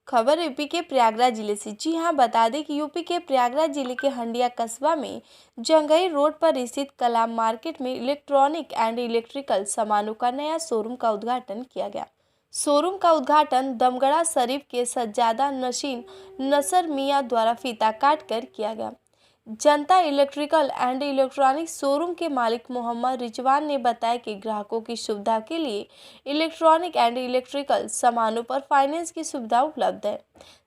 खबर यूपी के प्रयागराज जिले से। जी हां, बता दें कि यूपी के प्रयागराज जिले के हंडिया कस्बा में जंगई रोड पर स्थित कलाम मार्केट में इलेक्ट्रॉनिक एंड इलेक्ट्रिकल सामानों का नया शोरूम का उद्घाटन किया गया। शोरूम का उद्घाटन दमगड़ा शरीफ के सज्जादा नशीन नसर मियां द्वारा फीता काट कर किया गया। जनता इलेक्ट्रिकल एंड इलेक्ट्रॉनिक शोरूम के मालिक मोहम्मद रिजवान ने बताया कि ग्राहकों की सुविधा के लिए इलेक्ट्रॉनिक एंड इलेक्ट्रिकल सामानों पर फाइनेंस की सुविधा उपलब्ध है।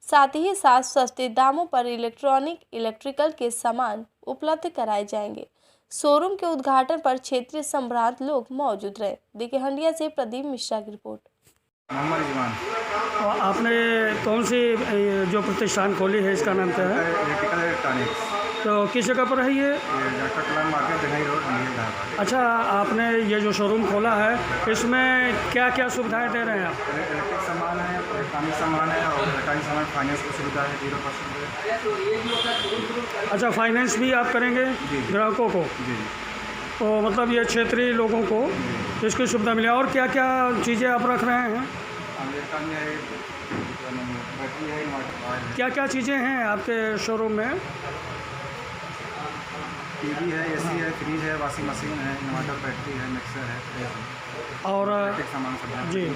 साथ ही साथ सस्ते दामों पर इलेक्ट्रॉनिक इलेक्ट्रिकल के सामान उपलब्ध कराए जाएंगे। शोरूम के उद्घाटन पर क्षेत्रीय संभ्रांत लोग मौजूद रहे। देखिए हंडिया से प्रदीप मिश्रा की रिपोर्ट। मोहम्मद रिजवान। और आपने कौन सी जो प्रतिष्ठान खोली है, इसका नाम क्या है? Electrical electronics. तो किस जगह पर है ये? डॉक्टर कलाम मार्केट जंगई रोड इलाहाबाद। अच्छा, आपने ये जो शोरूम खोला है इसमें क्या क्या सुविधाएं दे रहे हैं आप? इलेक्ट्रिक सामान है, इलेक्ट्रॉनिक सामान है और इलेक्ट्रॉनिक सामान फाइनेंस की सुविधा है 0%। अच्छा, फाइनेंस भी आप करेंगे ग्राहकों को? जी। तो मतलब ये क्षेत्रीय लोगों को इसकी सुविधा मिले। और क्या क्या चीज़ें आप रख रहे हैं? क्या क्या चीज़ें हैं आपके शोरूम में? टीवी है, एसी है, फ्रिज है, वॉशिंग मशीन है, इन्वर्टर, बैटरी है, मिक्सर है और सामान सब जी।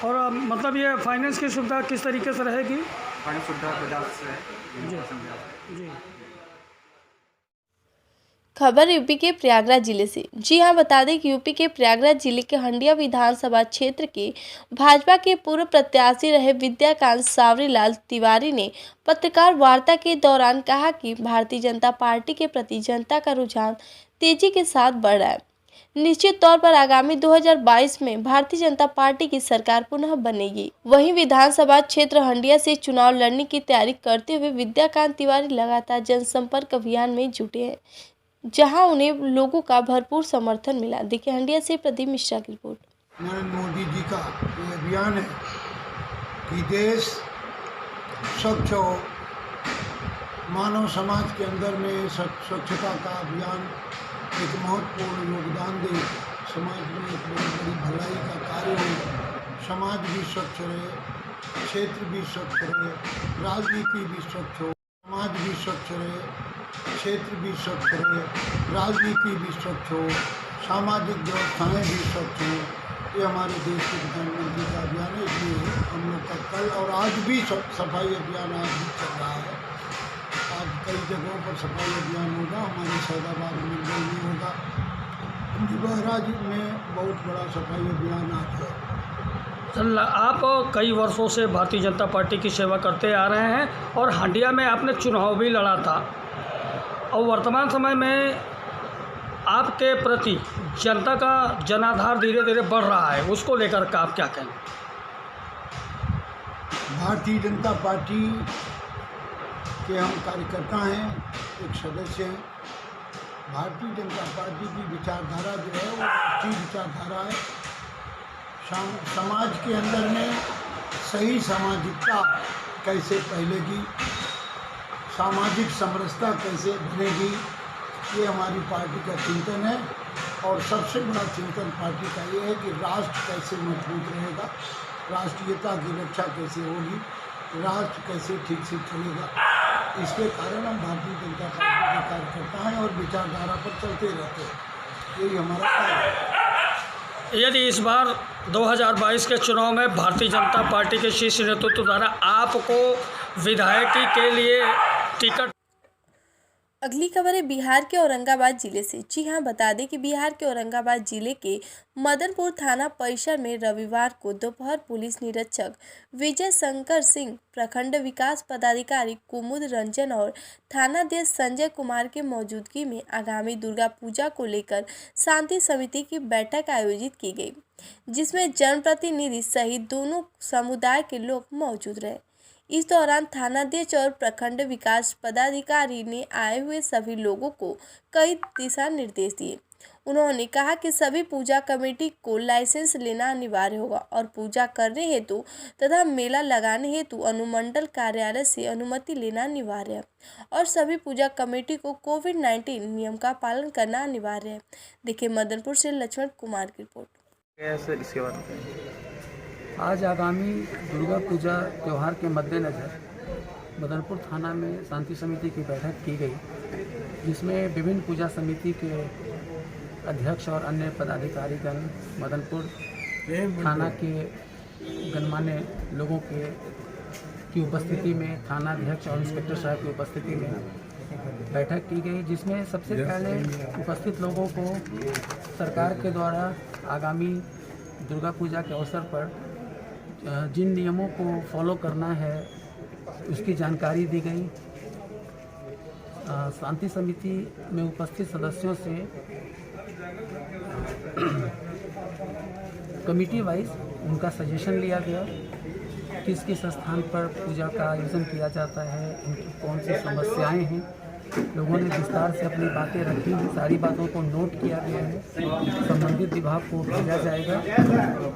और मतलब ये फाइनेंस की सुविधा किस तरीके से रहेगी? फाइनेंस सुविधा 50 से है। जी। खबर यूपी के प्रयागराज जिले से। जी हां, बता दें कि यूपी के प्रयागराज जिले के हंडिया विधानसभा क्षेत्र के भाजपा के पूर्व प्रत्याशी रहे विद्याकांत सावरीलाल तिवारी ने पत्रकार वार्ता के दौरान कहा कि भारतीय जनता पार्टी के प्रति जनता का रुझान तेजी के साथ बढ़ रहा है। निश्चित तौर पर आगामी 2022 में भारतीय जनता पार्टी की सरकार पुनः बनेगी। वहीं विधानसभा क्षेत्र हंडिया से चुनाव लड़ने की तैयारी करते हुए विद्याकांत तिवारी लगातार जनसंपर्क अभियान में जुटे हैं, जहां उन्हें लोगों का भरपूर समर्थन मिला। देखिए हंडिया से प्रदीप मिश्रा की रिपोर्ट। नरेंद्र मोदी जी का ये अभियान है कि देश स्वच्छ हो, मानव समाज के अंदर में स्वच्छता का अभियान एक महत्वपूर्ण योगदान दे, समाज में एक बहुत बड़ी भलाई का कार्य हो, समाज भी स्वच्छ रहे, क्षेत्र भी स्वच्छ रहे, राजनीति भी स्वच्छ हो, समाज भी स्वच्छ रहे, क्षेत्र भी स्वच्छ रहे, राजनीति भी स्वच्छ हो, सामाजिक व्यवस्थाएँ भी स्वच्छ हो। ये हमारे देश के प्रधानमंत्री का अभियान है। इसलिए हम लोग का कल और आज भी सफाई अभियान आज भी चल रहा है। आज कई जगहों पर सफाई अभियान होगा, हमारे सैदाबाद मंडल में होगा, बहराज में बहुत बड़ा सफाई अभियान आज है। आप कई वर्षों से भारतीय जनता पार्टी की सेवा करते आ रहे हैं और हंडिया में आपने चुनाव भी लड़ा था, और वर्तमान समय में आपके प्रति जनता का जनाधार धीरे धीरे बढ़ रहा है, उसको लेकर का आप क्या कहें? भारतीय जनता पार्टी के हम कार्यकर्ता हैं, एक सदस्य हैं। भारतीय जनता पार्टी की विचारधारा जो है वो अच्छी विचारधारा है। समाज के अंदर में सही सामाजिकता कैसे फैलेगी, सामाजिक समरसता कैसे बनेगी, ये हमारी पार्टी का चिंतन है। और सबसे बड़ा चिंतन पार्टी का ये है कि राष्ट्र कैसे मजबूत रहेगा, राष्ट्रीयता की रक्षा कैसे होगी, राष्ट्र कैसे ठीक से चलेगा। इसके कारण हम भारतीय जनता पार्टी के कार्यकर्ता हैं और विचारधारा पर चलते रहते हैं। यही हमारा कार्य है। यदि इस बार 2022 के चुनाव में भारतीय जनता पार्टी के शीर्ष नेतृत्व द्वारा आपको विधायकी के लिए टिकट। अगली खबर है बिहार के औरंगाबाद जिले से। जी हां, बता दें कि बिहार के औरंगाबाद जिले के मदनपुर थाना परिसर में रविवार को दोपहर पुलिस निरीक्षक विजय शंकर सिंह, प्रखंड विकास पदाधिकारी कुमुद रंजन और थानाध्यक्ष संजय कुमार के मौजूदगी में आगामी दुर्गा पूजा को लेकर शांति समिति की बैठक आयोजित की गई, जिसमें जनप्रतिनिधि सहित दोनों समुदाय के लोग मौजूद रहे। इस दौरान थानाध्यक्ष और प्रखंड विकास पदाधिकारी ने आए हुए सभी लोगों को कई दिशा निर्देश दिए। उन्होंने कहा कि सभी पूजा कमेटी को लाइसेंस लेना अनिवार्य होगा और पूजा करने हेतु तथा मेला लगाने हेतु अनुमंडल कार्यालय से अनुमति लेना अनिवार्य है और सभी पूजा कमेटी को कोविड-19 नियम का पालन करना अनिवार्य है। देखिए मदनपुर से लक्ष्मण कुमार की रिपोर्ट। इसके बाद आज आगामी दुर्गा पूजा त्यौहार के मद्देनज़र मदनपुर थाना में शांति समिति की बैठक की गई, जिसमें विभिन्न पूजा समिति के अध्यक्ष और अन्य पदाधिकारीगण मदनपुर थाना के गणमान्य लोगों की उपस्थिति में, थाना अध्यक्ष और इंस्पेक्टर साहब की उपस्थिति में बैठक की गई, जिसमें सबसे पहले उपस्थित लोगों को सरकार के द्वारा आगामी दुर्गा पूजा के अवसर पर जिन नियमों को फॉलो करना है उसकी जानकारी दी गई। शांति समिति में उपस्थित सदस्यों से कमेटी वाइज उनका सजेशन लिया गया, किस किस स्थान पर पूजा का आयोजन किया जाता है, उनकी कौन सी समस्याएं हैं। लोगों ने विस्तार से अपनी बातें रखी हैं, सारी बातों को नोट किया गया है, संबंधित विभाग को भेजा जाएगा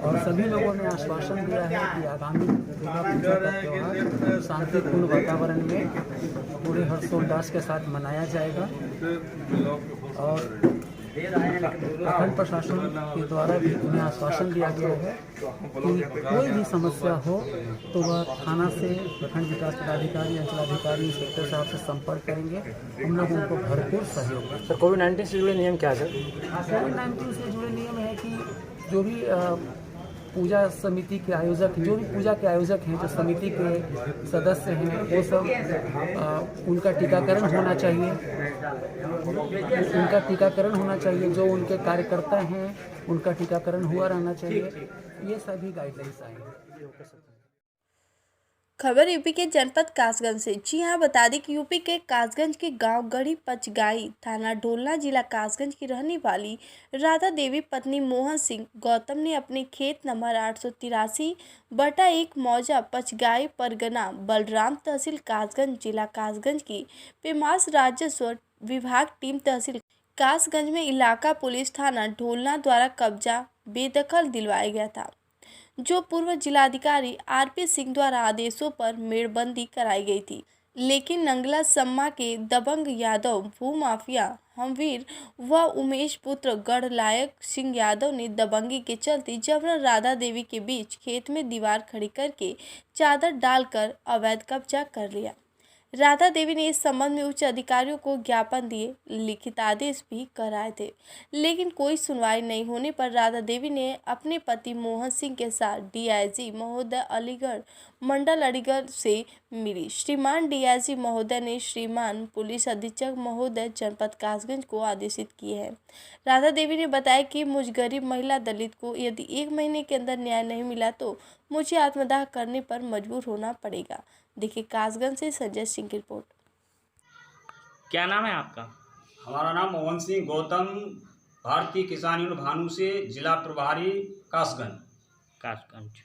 और सभी लोगों ने आश्वासन दिया है कि आगामी दुर्गा पूजा का त्यौहार शांतिपूर्ण वातावरण में पूरे हर्षोल्लास के साथ मनाया जाएगा। और प्रखंड प्रशासन के द्वारा भी उन्हें आश्वासन दिया गया है कि कोई भी समस्या हो तो वह थाना से प्रखंड विकास पदाधिकारी, अंचलाधिकारी, इंस्पेक्टर साहब से संपर्क करेंगे। हम लोग उनको भरपूर सहयोग देंगे। सर, कोविड-19 से जुड़े नियम क्या है सर? कोविड-19 से जुड़े नियम है कि जो भी पूजा समिति के आयोजक, जो भी पूजा के आयोजक हैं, जो समिति के सदस्य हैं, वो सब उनका टीकाकरण होना चाहिए। जो उनके कार्यकर्ता हैं उनका टीकाकरण हुआ रहना चाहिए। ये सभी गाइडलाइंस आए हैं। खबर यूपी के जनपद कासगंज से। जी हां, बता दें कि यूपी के कासगंज के गांव गढ़ी पचगाई, थाना ढोलना, जिला कासगंज की रहने वाली राधा देवी पत्नी मोहन सिंह गौतम ने अपने खेत नंबर 883/1 मौजा पचगाई, परगना बलराम, तहसील कासगंज, जिला कासगंज की पेमास राजस्व विभाग टीम तहसील कासगंज में इलाका पुलिस थाना ढोलना द्वारा कब्जा बेदखल दिलवाया गया था, जो पूर्व जिलाधिकारी आरपी सिंह द्वारा आदेशों पर मेड़बंदी कराई गई थी। लेकिन नंगला सम्मा के दबंग यादव भूमाफिया हमवीर व उमेश पुत्र गढ़लायक सिंह यादव ने दबंगी के चलते जबरन राधा देवी के बीच खेत में दीवार खड़ी करके चादर डालकर अवैध कब्जा कर लिया। राधा देवी ने इस संबंध में उच्च अधिकारियों को ज्ञापन दिए, लिखित आदेश भी कराए थे, लेकिन कोई सुनवाई नहीं होने पर राधा देवी ने अपने पति मोहन सिंह के साथ डीआईजी महोदय अलीगढ़ मंडल अलीगढ़ से मिली। श्रीमान डीआईजी महोदय ने श्रीमान पुलिस अधीक्षक महोदय जनपद कासगंज को आदेशित किए हैं। राधा देवी ने बताया कि मुझ गरीब महिला दलित को यदि 1 महीने के अंदर न्याय नहीं मिला तो मुझे आत्मदाह करने पर मजबूर होना पड़ेगा। देखिए कासगंज से संजय सिंह की रिपोर्ट। क्या नाम है आपका? हमारा नाम मोहन सिंह गौतम, भारतीय किसान यूनियन भानु से जिला प्रभारी कासगंज।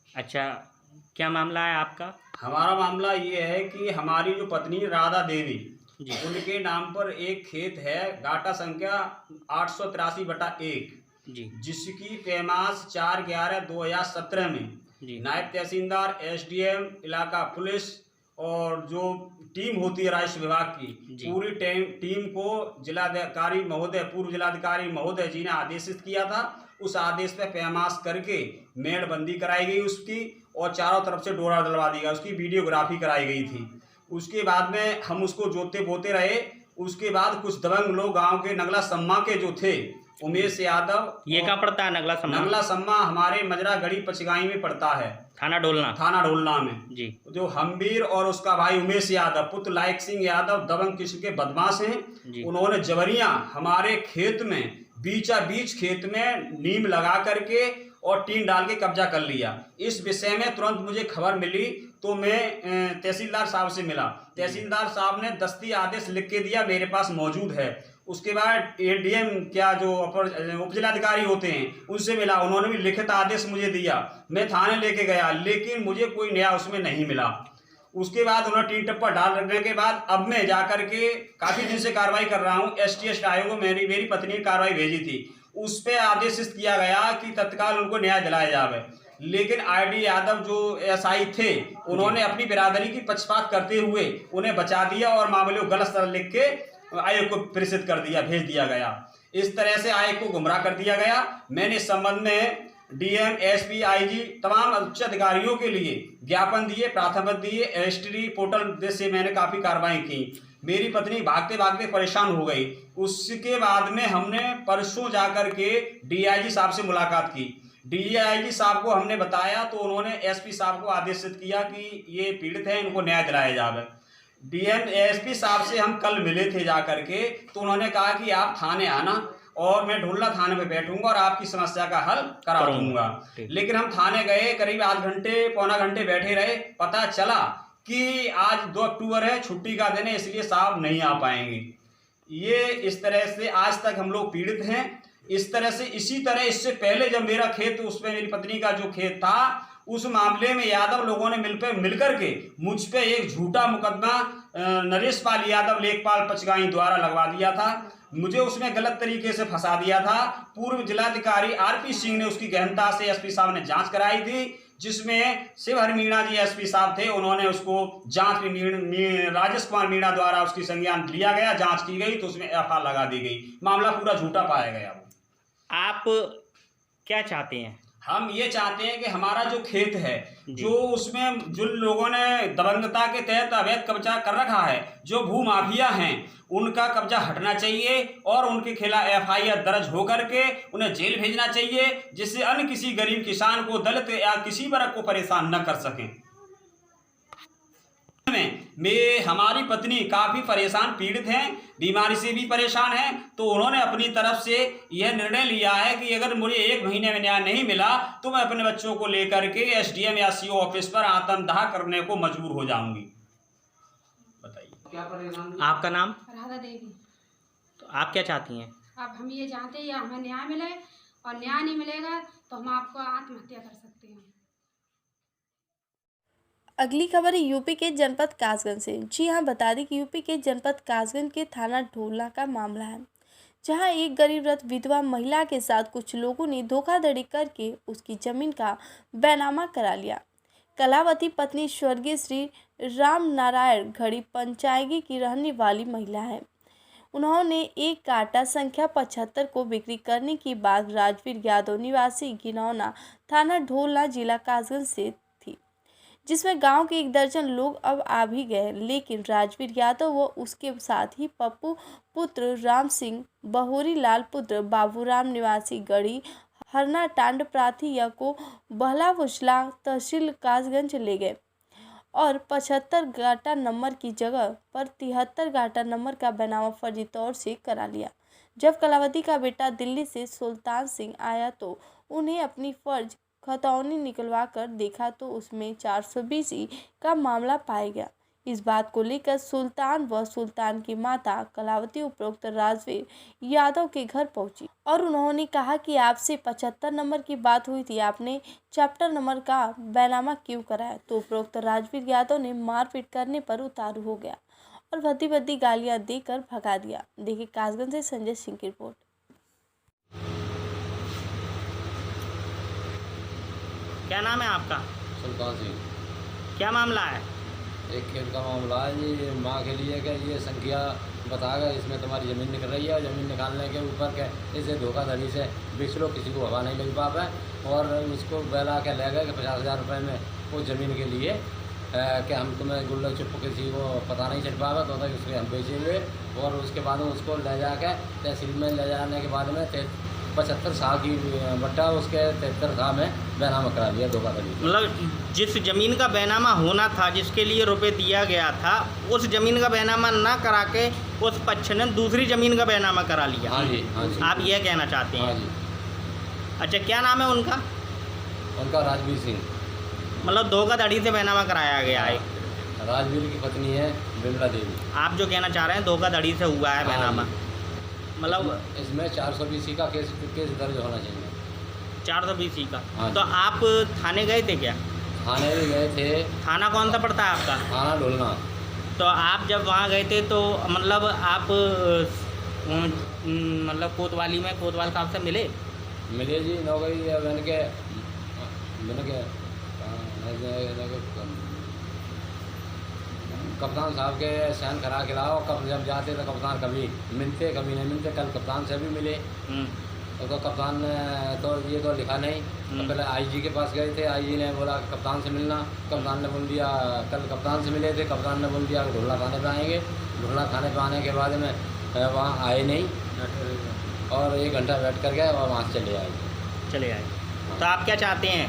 अच्छा, क्या मामला है आपका? हमारा मामला ये है कि हमारी जो पत्नी राधा देवी जी, उनके नाम पर एक खेत है, डाटा संख्या 883/1 जी, जिसकी पैमास 4/11/2017 में नायब तहसीलदार, एसडीएम, इलाका पुलिस और जो टीम होती है राजस्व विभाग की, पूरी टीम को जिलाधिकारी महोदय, पूर्व जिलाधिकारी महोदय जी ने आदेशित किया था। उस आदेश पे पैमास करके मेड़बंदी कराई गई उसकी और चारों तरफ से डोरा डलवा दी गया, उसकी वीडियोग्राफी कराई गई थी। उसके बाद में हम उसको जोते बोते रहे। उसके बाद कुछ दबंग लोग गांव के नगला सम्मा के जो थे, उमेश यादव। ये कहाँ पड़ता है नगला सम्मा? नगला सम्मा हमारे मजरा गढ़ी पचगाई में पड़ता है, थाना ढोलना में जी। जो हमवीर और उसका भाई उमेश यादव पुत्र लायक सिंह यादव दबंग किस्म के बदमाश हैं। उन्होंने जबरियां हमारे खेत में बीच खेत में नीम लगा करके और टीन डाल के कब्जा कर लिया। इस विषय में तुरंत मुझे खबर मिली तो मैं तहसीलदार साहब से मिला। तहसीलदार साहब ने दस्ती आदेश लिख के दिया, मेरे पास मौजूद है। उसके बाद एडीएम क्या जो उप जिलाधिकारी होते हैं उनसे मिला, उन्होंने भी लिखित आदेश मुझे दिया। मैं थाने लेके गया, लेकिन मुझे कोई न्याय उसमें नहीं मिला। उसके बाद उन्होंने टीन टप्पा डाल रखने के बाद अब मैं जाकर के काफ़ी दिन से कार्रवाई कर रहा हूँ। STS आयोग को मेरी पत्नी ने कार्रवाई भेजी थी, उस पर आदेशित किया गया कि तत्काल उनको न्याय दिलाया जाए। लेकिन आरडी यादव जो SI थे, उन्होंने अपनी बिरादरी की पक्षपात करते हुए उन्हें बचा दिया और मामले को गलत तरह लिख के आयोग को प्रेषित कर दिया, भेज दिया गया। इस तरह से आयोग को गुमराह कर दिया गया। मैंने इस संबंध में डीएम, एसपी, आईजी तमाम उच्च अधिकारियों के लिए ज्ञापन दिए, प्राथमिक दिए, रजिस्ट्री पोर्टल से मैंने काफ़ी कार्रवाई की। मेरी पत्नी भागते भागते परेशान हो गई। उसके बाद में हमने परसों जाकर के डीआईजी साहब से मुलाकात की। डीआईजी साहब को हमने बताया तो उन्होंने एसपी साहब को आदेशित किया कि ये पीड़ित है, इनको न्याय दिलाया जाए। डीएम, एसपी साहब से हम कल मिले थे जाकर के, तो उन्होंने कहा कि आप थाने आना और मैं ढोलना थाने में बैठूंगा और आपकी समस्या का हल करा दूंगा। लेकिन हम थाने गए, करीब आध घंटे पौना घंटे बैठे रहे। पता चला कि आज 2 अक्टूबर है, छुट्टी का दिन है, इसलिए साहब नहीं आ पाएंगे। ये इस तरह से आज तक हम लोग पीड़ित हैं। इस तरह से इसी तरह इससे पहले जब मेरा खेत, उसमें मेरी पत्नी का जो खेत था, उस मामले में यादव लोगों ने मिलकर के मुझ पे एक झूठा मुकदमा नरेश पाल यादव लेखपाल पचगाई द्वारा लगवा दिया था। मुझे उसमें गलत तरीके से फंसा दिया था। पूर्व जिलाधिकारी आरपी सिंह ने उसकी गहनता से एसपी साहब ने जांच कराई थी, जिसमें शिवहर मीणा जी एसपी साहब थे। उन्होंने उसको जांच में राजेश कुमार मीणा द्वारा उसकी संज्ञान लिया गया, जांच की गई तो उसमें एफआईआर लगा दी गई। मामला पूरा झूठा पाया गया। आप क्या चाहते हैं? हम ये चाहते हैं कि हमारा जो खेत है, जो उसमें जिन लोगों ने दबंगता के तहत अवैध कब्जा कर रखा है, जो भू माफिया हैं, उनका कब्जा हटना चाहिए और उनके खिलाफ एफआईआर दर्ज होकर के उन्हें जेल भेजना चाहिए, जिससे अन्य किसी गरीब किसान को, दलित या किसी वर्ग को परेशान न कर सकें। हमारी पत्नी काफ़ी परेशान, पीड़ित हैं, बीमारी से भी परेशान हैं, तो उन्होंने अपनी तरफ से यह निर्णय लिया है कि अगर मुझे 1 महीने में न्याय नहीं मिला तो मैं अपने बच्चों को लेकर के एसडीएम या सीओ ऑफिस पर आत्मदाह करने को मजबूर हो जाऊंगी। बताइए क्या परेशान? आपका नाम? राधा देवी। तो आप क्या चाहती हैं? अब हम ये चाहते हैं या हमें न्याय मिले, और न्याय नहीं मिलेगा तो हम आपको आत्महत्या कर सकते हैं। अगली खबर यूपी के जनपद कासगंज से। जी हां, बता दें कि यूपी के जनपद कासगंज के थाना ढोलना का मामला है, जहां एक गरीब रथ विधवा महिला के साथ कुछ लोगों ने धोखाधड़ी करके उसकी जमीन का बैनामा करा लिया। कलावती पत्नी स्वर्गीय श्री राम नारायण घड़ी पंचायगी की रहने वाली महिला है। उन्होंने एक काटा संख्या 75 को बिक्री करने की बात राजवीर यादव निवासी गिनौना थाना ढोलना जिला कासगंज से, जिसमें गांव के 1 दर्जन लोग अब आ भी गए, लेकिन राजवीर यादव व उसके साथ ही पप्पू पुत्र राम सिंह, बहोरी लाल पुत्र बाबूराम निवासी गढ़ी हरना टांड प्राथिया को बहला वुचला तहसील कासगंज ले गए और 75 गाटा नंबर की जगह पर 73 गाटा नंबर का बैनामा फर्जी तौर से करा लिया। जब कलावती का बेटा दिल्ली से सुल्तान सिंह आया तो उन्हें अपनी फर्ज खतौनी निकलवा कर देखा तो उसमें 420 का मामला पाया गया। इस बात को लेकर सुल्तान व सुल्तान की माता कलावती उपरोक्त राजवीर यादव के घर पहुंची और उन्होंने कहा कि आपसे 75 नंबर की बात हुई थी, आपने चैप्टर नंबर का बैनामा क्यों कराया? तो उपरोक्त राजवीर यादव ने मारपीट करने पर उतारू हो गया और भद्दी भद्दी गालियां देकर भगा दिया। देखिए कासगंज से संजय सिंह की रिपोर्ट। क्या नाम है आपका? सुल्तान सिंह। क्या मामला है? एक खेत का मामला है। ये माँ के लिए क्या ये संख्या बताएगा, इसमें तुम्हारी ज़मीन निकल रही है, ज़मीन निकालने के ऊपर क्या इसे धोखाधड़ी से बेच लो, किसी को हवा नहीं लग पाए और उसको बहला के ले गए कि 50,000 रुपये में वो ज़मीन के लिए कि हम तुम्हें गुल्ला चुप किसी को पता नहीं चल पाएगा तो उसके हम बेचेंगे। और उसके बाद में उसको ले जाकर तहसील में ले जाने के बाद में 75 साल की बट्टा उसके 73 साल में बैनामा करा लिया धोखाधड़ी। मतलब जिस ज़मीन का बैनामा होना था, जिसके लिए रुपए दिया गया था, उस ज़मीन का बैनामा ना करा के उस पक्ष ने दूसरी ज़मीन का बैनामा करा लिया। हाँ जी, हाँ जी। आप यह कहना चाहते हैं? हाँ जी। अच्छा, क्या नाम है उनका? उनका राजवीर सिंह। मतलब धोखाधड़ी से बैनामा कराया गया है। राजवीर की पत्नी है बिमला देवी। आप जो कहना चाह रहे हैं धोखाधड़ी से हुआ है बैनामा, मतलब इसमें 420 का केस दर्ज होना चाहिए। 420 का। हाँ। तो आप थाने गए थे क्या? थाने भी गए थे। थाना कौन सा पड़ता है आपका? थाना ढोलना। तो आप जब वहाँ गए थे तो मतलब आप मतलब कोतवाली में कोतवाल साहब से मिले? मिले जी, नौकरी मैंने के कप्तान साहब के साइन करा के लाओ। कब जब जाते तो कप्तान कभी मिलते कभी नहीं मिलते। कल कप्तान से भी मिले। तो कप्तान ने तो ये तो लिखा नहीं। तो पहले आईजी के पास गए थे, आईजी ने बोला कप्तान से मिलना। कप्तान ने बोल दिया, कल कप्तान से मिले थे, कप्तान ने बोल दिया कि ढोलना थाने पे आएंगे। ढोलना थाने पे आने के बाद में वहाँ आए नहीं और 1 घंटा वेट कर गए और वहाँ से चले आए। तो आप क्या चाहते हैं?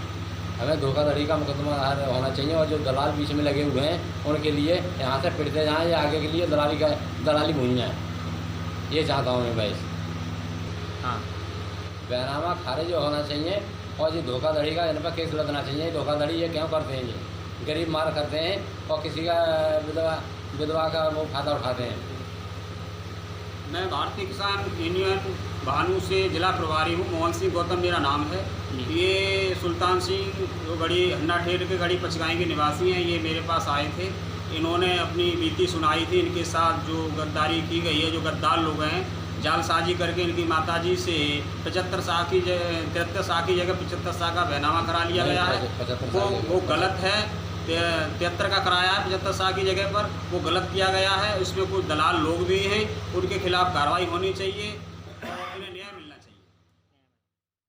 हमें धोखाधड़ी का मुकदमा होना चाहिए और जो दलाल बीच में लगे हुए हैं उनके लिए यहाँ से पिटते जाएँ या आगे के लिए दलाली भूल जाए, ये चाहता हूँ मैं भाई। हाँ, बैनामा खारिज होना चाहिए और ये धोखाधड़ी का इन पर केस लगना चाहिए। धोखाधड़ी ये क्यों करते हैं? ये गरीब मार करते हैं और किसी का विधवा का वो फायदा उठाते हैं। मैं भारतीय किसान यूनियन भानु से जिला प्रभारी हूँ। मोहन सिंह गौतम मेरा नाम है। ये सुल्तान सिंह जो गढ़ी हन्ना ठेर के गढ़ी पचगाई के निवासी हैं, ये मेरे पास आए थे। इन्होंने अपनी बीती सुनाई थी। इनके साथ जो गद्दारी की गई है, जो गद्दार लोग हैं, जालसाजी करके इनकी माताजी से 73 साल की जगह 75 साल का बैनामा करा लिया गया है। वो गलत है। 73 का कराया है 75 साल की जगह पर, वो गलत किया गया है। इसमें कुछ दलाल लोग भी हैं, उनके खिलाफ कार्रवाई होनी चाहिए और इन्हें न्याय मिलना चाहिए।